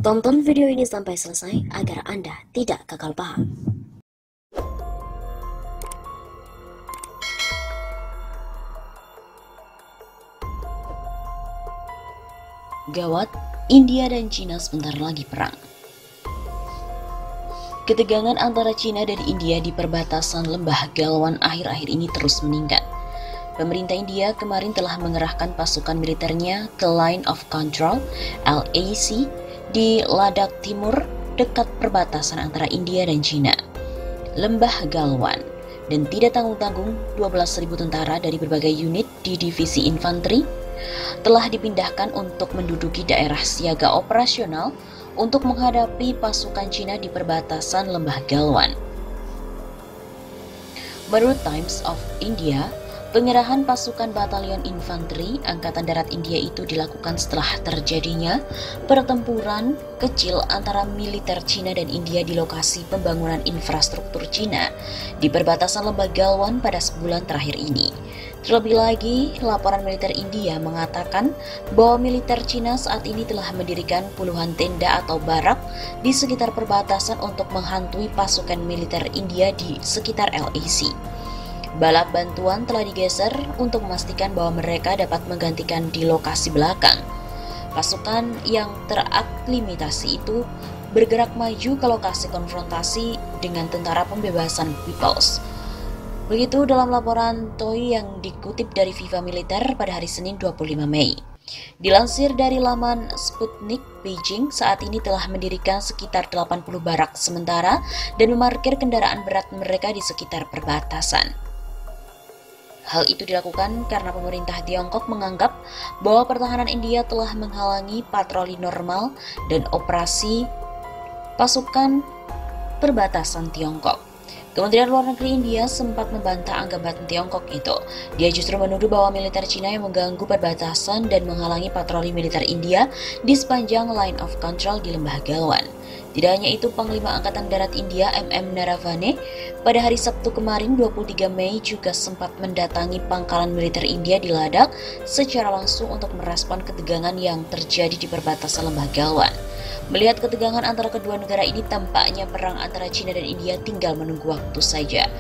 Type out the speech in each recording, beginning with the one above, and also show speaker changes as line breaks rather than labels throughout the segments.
Tonton video ini sampai selesai agar Anda tidak gagal paham. Gawat, India dan Cina sebentar lagi perang. Ketegangan antara Cina dan India di perbatasan Lembah Galwan akhir-akhir ini terus meningkat. Pemerintah India kemarin telah mengerahkan pasukan militernya ke Line of Control (LAC) di Ladakh Timur dekat perbatasan antara India dan Cina. Lembah Galwan, dan tidak tanggung-tanggung 12.000 tentara dari berbagai unit di divisi infanteri telah dipindahkan untuk menduduki daerah siaga operasional untuk menghadapi pasukan Cina di perbatasan Lembah Galwan. Menurut Times of India, pengerahan pasukan batalion infanteri Angkatan Darat India itu dilakukan setelah terjadinya pertempuran kecil antara militer Cina dan India di lokasi pembangunan infrastruktur Cina di perbatasan Lembah Galwan pada sebulan terakhir ini. Terlebih lagi, laporan militer India mengatakan bahwa militer Cina saat ini telah mendirikan puluhan tenda atau barak di sekitar perbatasan untuk menghantui pasukan militer India di sekitar LAC. Balap bantuan telah digeser untuk memastikan bahwa mereka dapat menggantikan di lokasi belakang. Pasukan yang teraklimatasi itu bergerak maju ke lokasi konfrontasi dengan Tentara Pembebasan Peoples. Begitu dalam laporan TOI yang dikutip dari Viva Militer pada hari Senin 25 Mei. Dilansir dari laman Sputnik, Beijing saat ini telah mendirikan sekitar 80 barak sementara dan memarkir kendaraan berat mereka di sekitar perbatasan. Hal itu dilakukan karena pemerintah Tiongkok menganggap bahwa pertahanan India telah menghalangi patroli normal dan operasi pasukan perbatasan Tiongkok. Kementerian Luar Negeri India sempat membantah anggapan Tiongkok itu. Dia justru menuduh bahwa militer Cina yang mengganggu perbatasan dan menghalangi patroli militer India di sepanjang Line of Control di Lembah Galwan. Tidak hanya itu, Panglima Angkatan Darat India MM Naravane pada hari Sabtu kemarin 23 Mei juga sempat mendatangi pangkalan militer India di Ladakh secara langsung untuk merespon ketegangan yang terjadi di perbatasan Lembah Galwan. Melihat ketegangan antara kedua negara ini, tampaknya perang antara Cina dan India tinggal menunggu waktu saja.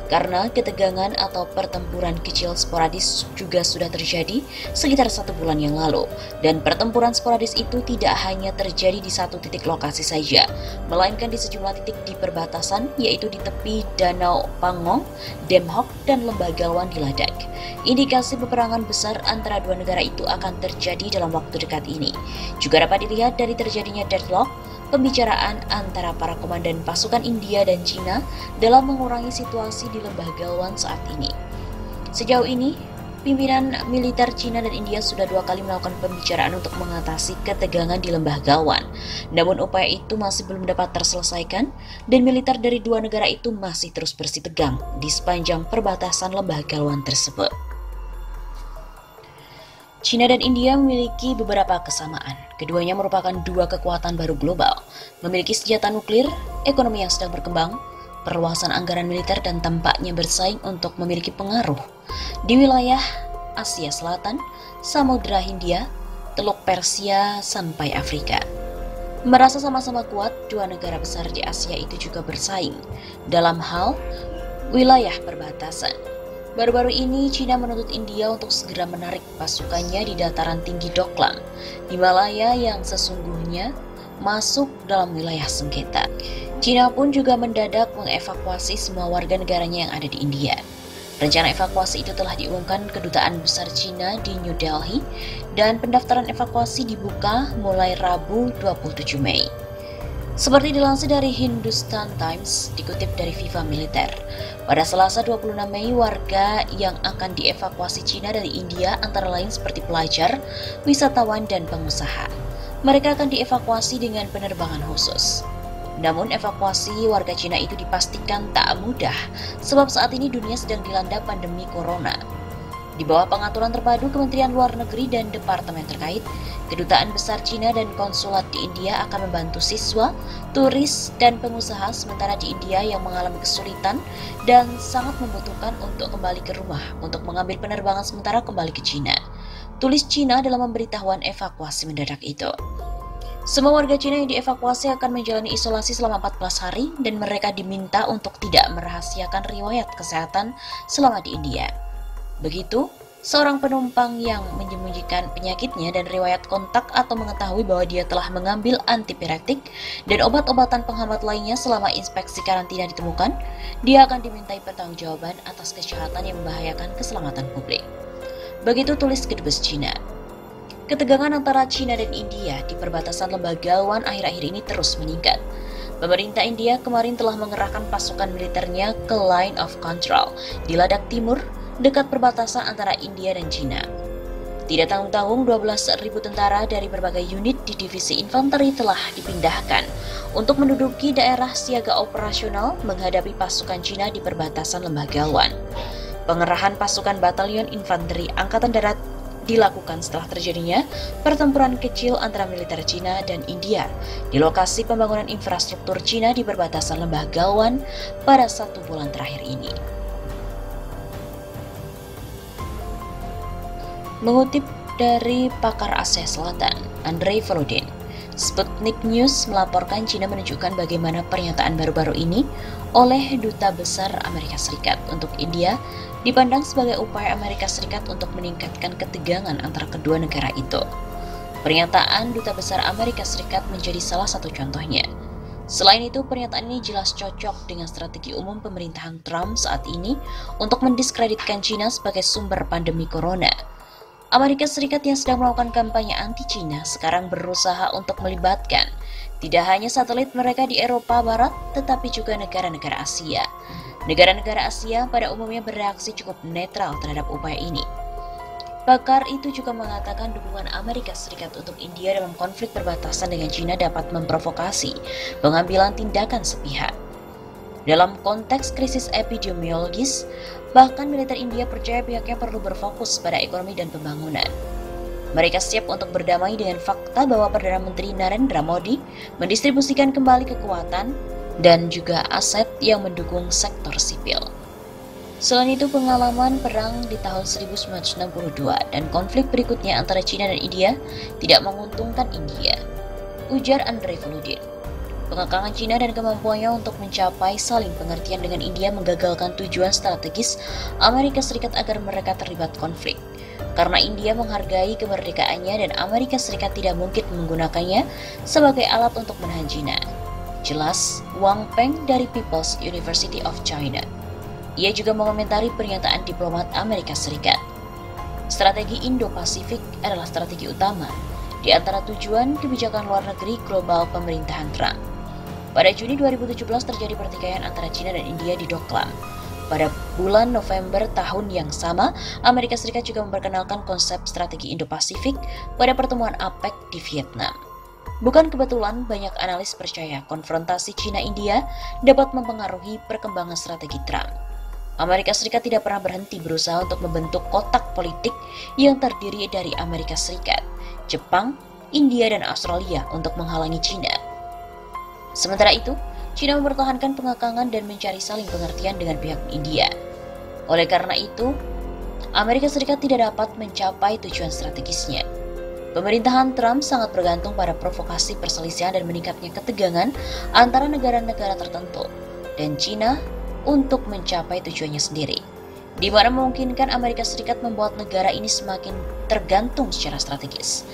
Karena ketegangan atau pertempuran kecil sporadis juga sudah terjadi sekitar 1 bulan yang lalu. Dan pertempuran sporadis itu tidak hanya terjadi di satu titik lokasi saja, melainkan di sejumlah titik di perbatasan, yaitu di tepi Danau Pangong, Demhok, dan Lembah Galwan di Ladakh. Indikasi peperangan besar antara dua negara itu akan terjadi dalam waktu dekat ini. Juga dapat dilihat dari terjadinya deadlock pembicaraan antara para komandan pasukan India dan Cina dalam mengurangi situasi di Lembah Galwan saat ini. Sejauh ini, pimpinan militer Cina dan India sudah 2 kali melakukan pembicaraan untuk mengatasi ketegangan di Lembah Galwan. Namun upaya itu masih belum dapat terselesaikan dan militer dari dua negara itu masih terus bersitegang di sepanjang perbatasan Lembah Galwan tersebut. Cina dan India memiliki beberapa kesamaan. Keduanya merupakan dua kekuatan baru global, memiliki senjata nuklir, ekonomi yang sedang berkembang, perluasan anggaran militer, dan tampaknya bersaing untuk memiliki pengaruh di wilayah Asia Selatan, Samudra Hindia, Teluk Persia, sampai Afrika. Merasa sama-sama kuat, dua negara besar di Asia itu juga bersaing dalam hal wilayah perbatasan. Baru-baru ini, Cina menuntut India untuk segera menarik pasukannya di dataran tinggi Doklam, Himalaya yang sesungguhnya masuk dalam wilayah sengketa. Cina pun juga mendadak mengevakuasi semua warga negaranya yang ada di India. Rencana evakuasi itu telah diumumkan Kedutaan Besar Cina di New Delhi dan pendaftaran evakuasi dibuka mulai Rabu 27 Mei. Seperti dilansir dari Hindustan Times, dikutip dari Viva Militer, pada Selasa 26 Mei, warga yang akan dievakuasi Cina dari India antara lain seperti pelajar, wisatawan, dan pengusaha. Mereka akan dievakuasi dengan penerbangan khusus. Namun evakuasi warga Cina itu dipastikan tak mudah, sebab saat ini dunia sedang dilanda pandemi corona. Di bawah pengaturan terpadu Kementerian Luar Negeri dan Departemen terkait, Kedutaan Besar Cina dan Konsulat di India akan membantu siswa, turis, dan pengusaha sementara di India yang mengalami kesulitan dan sangat membutuhkan untuk kembali ke rumah untuk mengambil penerbangan sementara kembali ke Cina. Tulis Cina dalam pemberitahuan evakuasi mendadak itu. Semua warga Cina yang dievakuasi akan menjalani isolasi selama 14 hari dan mereka diminta untuk tidak merahasiakan riwayat kesehatan selama di India. Begitu, seorang penumpang yang menyembunyikan penyakitnya dan riwayat kontak atau mengetahui bahwa dia telah mengambil antipiretik dan obat-obatan penghambat lainnya selama inspeksi karantina ditemukan, dia akan dimintai pertanggungjawaban atas kejahatan yang membahayakan keselamatan publik. Begitu tulis Kedubes Cina. Ketegangan antara Cina dan India di perbatasan Lembagawan akhir-akhir ini terus meningkat. Pemerintah India kemarin telah mengerahkan pasukan militernya ke Line of Control di Ladakh Timur, dekat perbatasan antara India dan Cina. Tidak tanggung-tanggung 12.000 tentara dari berbagai unit di divisi infanteri telah dipindahkan untuk menduduki daerah siaga operasional menghadapi pasukan Cina di perbatasan Lembagawan. Pengerahan pasukan batalion infanteri Angkatan Darat dilakukan setelah terjadinya pertempuran kecil antara militer Cina dan India di lokasi pembangunan infrastruktur Cina di perbatasan Lembagawan pada 1 bulan terakhir ini. Mengutip dari pakar Asia Selatan, Andrei Volodin, Sputnik News melaporkan Cina menunjukkan bagaimana pernyataan baru-baru ini oleh Duta Besar Amerika Serikat untuk India dipandang sebagai upaya Amerika Serikat untuk meningkatkan ketegangan antara kedua negara itu. Pernyataan Duta Besar Amerika Serikat menjadi salah satu contohnya. Selain itu, pernyataan ini jelas cocok dengan strategi umum pemerintahan Trump saat ini untuk mendiskreditkan Cina sebagai sumber pandemi corona. Amerika Serikat yang sedang melakukan kampanye anti-Cina sekarang berusaha untuk melibatkan tidak hanya satelit mereka di Eropa Barat, tetapi juga negara-negara Asia. Negara-negara Asia pada umumnya bereaksi cukup netral terhadap upaya ini. Pakar itu juga mengatakan dukungan Amerika Serikat untuk India dalam konflik perbatasan dengan Cina dapat memprovokasi pengambilan tindakan sepihak. Dalam konteks krisis epidemiologis, bahkan militer India percaya pihaknya perlu berfokus pada ekonomi dan pembangunan. Mereka siap untuk berdamai dengan fakta bahwa Perdana Menteri Narendra Modi mendistribusikan kembali kekuatan dan juga aset yang mendukung sektor sipil. Selain itu, pengalaman perang di tahun 1962 dan konflik berikutnya antara Cina dan India tidak menguntungkan India, ujar Andrei Volodin. Pengekangan Cina dan kemampuannya untuk mencapai saling pengertian dengan India menggagalkan tujuan strategis Amerika Serikat agar mereka terlibat konflik. Karena India menghargai kemerdekaannya dan Amerika Serikat tidak mungkin menggunakannya sebagai alat untuk menahan Cina. Jelas Wang Peng dari People's University of China. Ia juga mengomentari pernyataan diplomat Amerika Serikat. Strategi Indo-Pasifik adalah strategi utama di antara tujuan kebijakan luar negeri global pemerintahan Trump. Pada Juni 2017 terjadi pertikaian antara Cina dan India di Doklam. Pada bulan November tahun yang sama, Amerika Serikat juga memperkenalkan konsep strategi Indo-Pasifik pada pertemuan APEC di Vietnam. Bukan kebetulan banyak analis percaya konfrontasi Cina-India dapat mempengaruhi perkembangan strategi Trump. Amerika Serikat tidak pernah berhenti berusaha untuk membentuk kotak politik yang terdiri dari Amerika Serikat, Jepang, India, dan Australia untuk menghalangi Cina. Sementara itu, Cina mempertahankan pengekangan dan mencari saling pengertian dengan pihak India. Oleh karena itu, Amerika Serikat tidak dapat mencapai tujuan strategisnya. Pemerintahan Trump sangat bergantung pada provokasi perselisihan dan meningkatnya ketegangan antara negara-negara tertentu dan Cina untuk mencapai tujuannya sendiri, di mana memungkinkan Amerika Serikat membuat negara ini semakin tergantung secara strategis.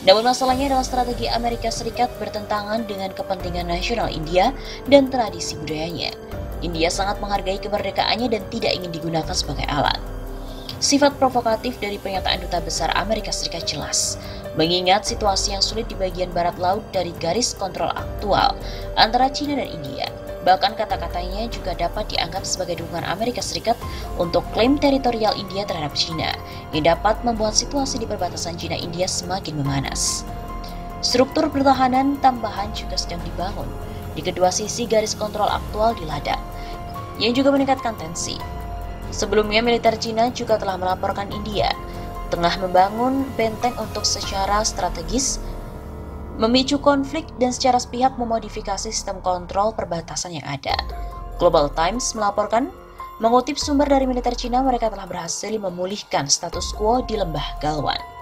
Namun masalahnya adalah strategi Amerika Serikat bertentangan dengan kepentingan nasional India dan tradisi budayanya. India sangat menghargai kemerdekaannya dan tidak ingin digunakan sebagai alat. Sifat provokatif dari pernyataan Duta Besar Amerika Serikat jelas, mengingat situasi yang sulit di bagian barat laut dari garis kontrol aktual antara Cina dan India. Bahkan kata-katanya juga dapat dianggap sebagai dukungan Amerika Serikat untuk klaim teritorial India terhadap Cina, yang dapat membuat situasi di perbatasan Cina-India semakin memanas. Struktur pertahanan tambahan juga sedang dibangun di kedua sisi garis kontrol aktual di Ladakh, yang juga meningkatkan tensi. Sebelumnya, militer Cina juga telah melaporkan India tengah membangun benteng untuk secara strategis memicu konflik dan secara sepihak memodifikasi sistem kontrol perbatasan yang ada. Global Times melaporkan, mengutip sumber dari militer Cina, mereka telah berhasil memulihkan status quo di Lembah Galwan.